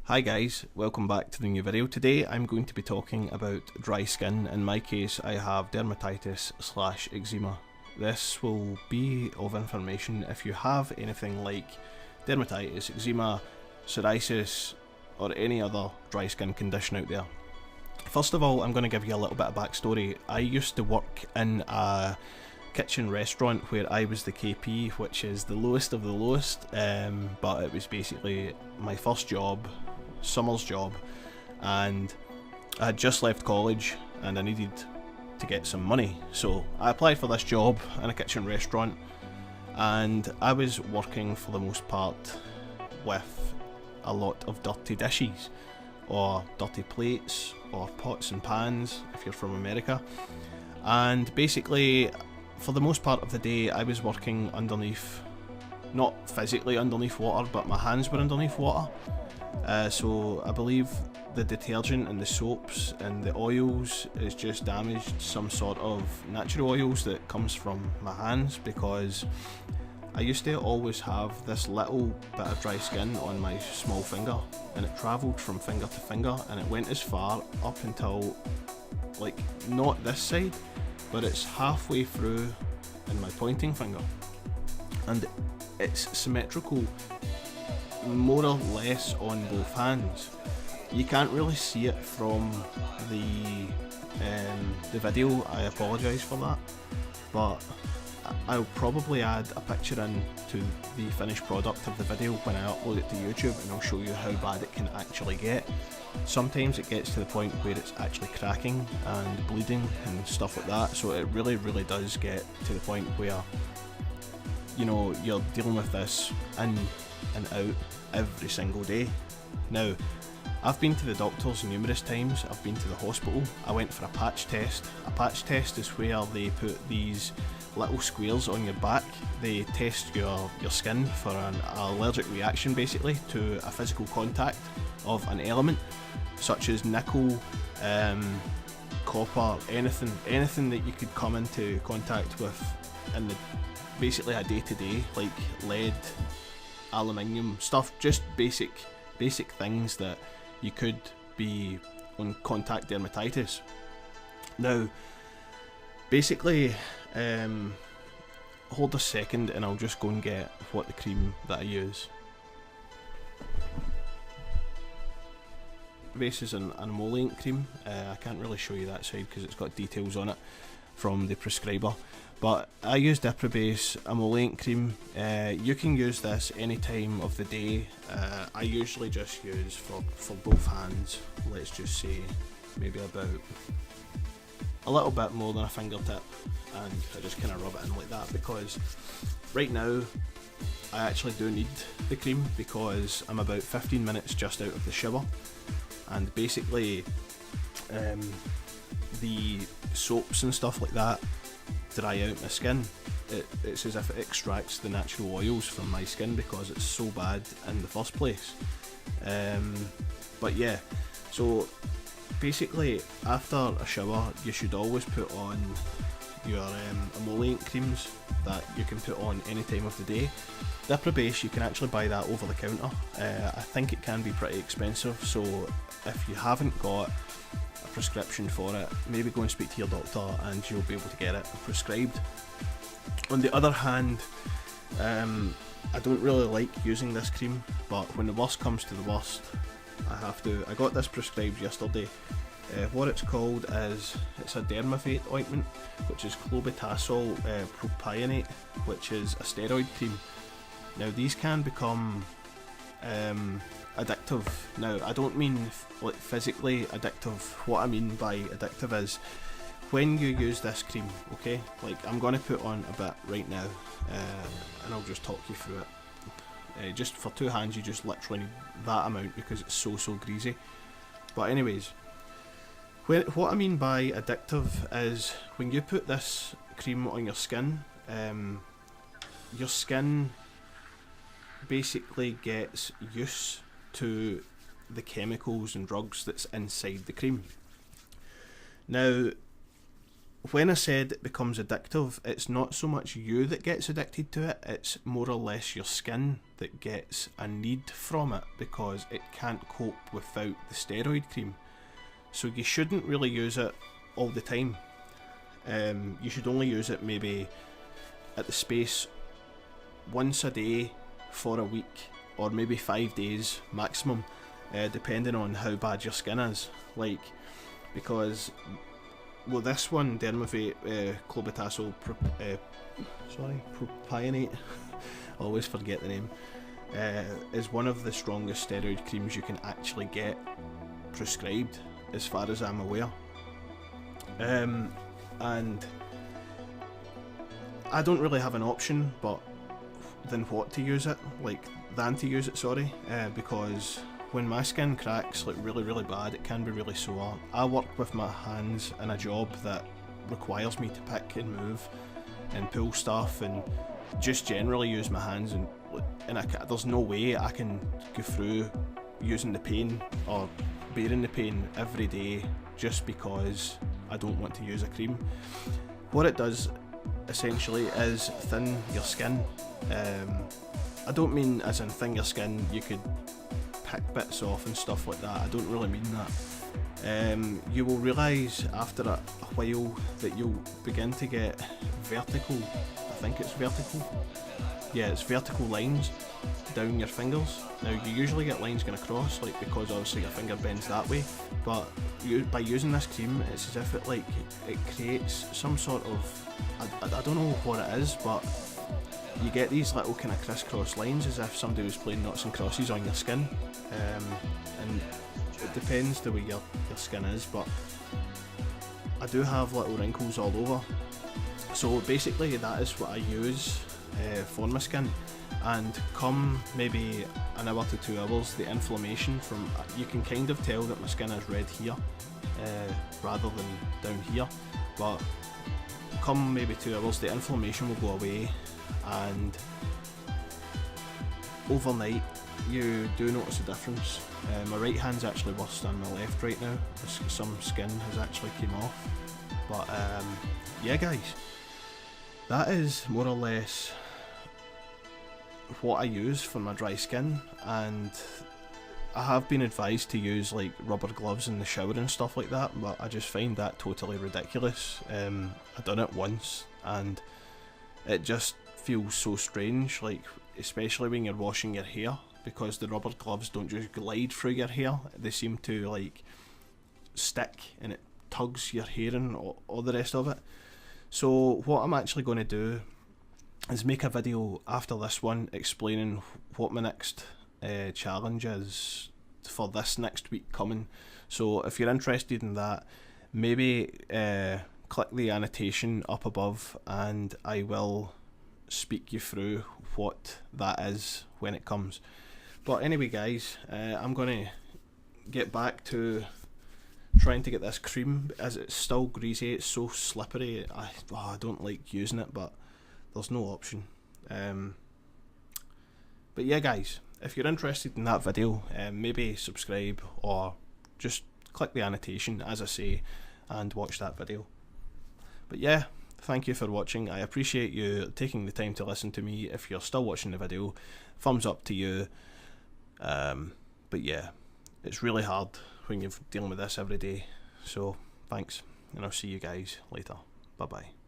Hi guys, welcome back to the new video. Today I'm going to be talking about dry skin. In my case I have dermatitis/eczema. This will be of information if you have anything like dermatitis, eczema, psoriasis or any other dry skin condition out there. First of all, I'm going to give you a little bit of backstory. I used to work in a kitchen restaurant where I was the KP, which is the lowest of the lowest, but it was basically my first job, summer's job, and I had just left college and I needed to get some money, so I applied for this job in a kitchen restaurant, and I was working for the most part with a lot of dirty dishes or dirty plates or pots and pans if you're from America. And basically for the most part of the day I was working underneath, not physically underneath water, but my hands were underneath water. So I believe the detergent and the soaps and the oils is just damaged some sort of natural oils that comes from my hands, because I used to always have this little bit of dry skin on my small finger, and it travelled from finger to finger, and it went as far up until, like, not this side, but it's halfway through in my pointing finger, and it's symmetrical more or less on both hands. You can't really see it from the video, I apologise for that, but I'll probably add a picture in to the finished product of the video when I upload it to YouTube, and I'll show you how bad it can actually get. Sometimes it gets to the point where it's actually cracking and bleeding and stuff like that, so it really does get to the point where, you know, you're dealing with this in and out every single day. Now, I've been to the doctors numerous times, I've been to the hospital, I went for a patch test. A patch test is where they put these little squares on your back. They test your skin for an allergic reaction basically to a physical contact of an element such as nickel, copper, anything that you could come into contact with in the basically a day-to-day, like lead, aluminium stuff, just basic things that you could be on contact dermatitis. Now basically, hold a second and I'll just go and get what the cream that I use. Base is an emollient cream. I can't really show you that side because it's got details on it from the prescriber, but I use Base emollient cream. You can use this any time of the day. I usually just use for both hands, let's just say maybe about a little bit more than a fingertip, and I just kind of rub it in like that, because right now I actually do need the cream because I'm about 15 minutes just out of the shower, and basically the soaps and stuff like that dry out my skin. It's as if it extracts the natural oils from my skin because it's so bad in the first place. But yeah, so basically after a shower you should always put on your emollient creams that you can put on any time of the day. Base, you can actually buy that over the counter. I think it can be pretty expensive, so if you haven't got a prescription for it, maybe go and speak to your doctor and you'll be able to get it prescribed. On the other hand, I don't really like using this cream, but when the worst comes to the worst, I have to. I got this prescribed yesterday. What it's called is, it's a Dermavate ointment, which is clobetasol propionate, which is a steroid cream. Now these can become addictive. Now I don't mean like physically addictive. What I mean by addictive is when you use this cream, okay, like I'm going to put on a bit right now, and I'll just talk you through it. Just for two hands you just literally need that amount because it's so greasy. But anyways, what I mean by addictive is when you put this cream on your skin basically gets used to the chemicals and drugs that's inside the cream. Now when I said it becomes addictive, it's not so much you that gets addicted to it, it's more or less your skin that gets a need from it because it can't cope without the steroid cream. So you shouldn't really use it all the time. You should only use it maybe at the space once a day for a week, or maybe 5 days maximum, depending on how bad your skin is. Like, because well, this one, clobetasol propionate, I always forget the name, is one of the strongest steroid creams you can actually get prescribed, as far as I'm aware. And I don't really have an option than to use it, because when my skin cracks like really bad, it can be really sore. I work with my hands in a job that requires me to pick and move and pull stuff and just generally use my hands, and there's no way I can go through using the pain or bearing the pain every day just because I don't want to use a cream. What it does essentially is thin your skin. I don't mean as in thin your skin you could pick bits off and stuff like that, I don't really mean that. You will realise after a while that you'll begin to get vertical, I think it's vertical, yeah, it's vertical lines down your fingers. Now you usually get lines going across, like, because obviously your finger bends that way, but by using this cream, it's as if it creates some sort of, I don't know what it is, but you get these little kind of crisscross lines as if somebody was playing noughts and crosses on your skin. And it depends the way your skin is, but I do have little wrinkles all over. So basically that is what I use for my skin, and come maybe an hour to 2 hours, the inflammation you can kind of tell that my skin is red here rather than down here, but come maybe 2 hours, the inflammation will go away, and overnight you do notice a difference. My right hand's actually worse than my left right now. Some skin has actually came off, but yeah guys, that is more or less what I use for my dry skin. And I have been advised to use like rubber gloves in the shower and stuff like that, but I just find that totally ridiculous. I've done it once and it just feels so strange, like especially when you're washing your hair, because the rubber gloves don't just glide through your hair, they seem to like stick and it tugs your hair and all the rest of it. So what I'm actually going to do is make a video after this one explaining what my next challenge is for this next week coming. So if you're interested in that, maybe click the annotation up above and I will speak you through what that is when it comes. But anyway guys, I'm going to get back to trying to get this cream, as it's still greasy, it's so slippery. I don't like using it, but there's no option. But yeah guys, if you're interested in that video, maybe subscribe or just click the annotation as I say and watch that video. But yeah, thank you for watching. I appreciate you taking the time to listen to me. If you're still watching the video, thumbs up to you. But yeah, it's really hard when you're dealing with this every day. So thanks, and I'll see you guys later. Bye bye.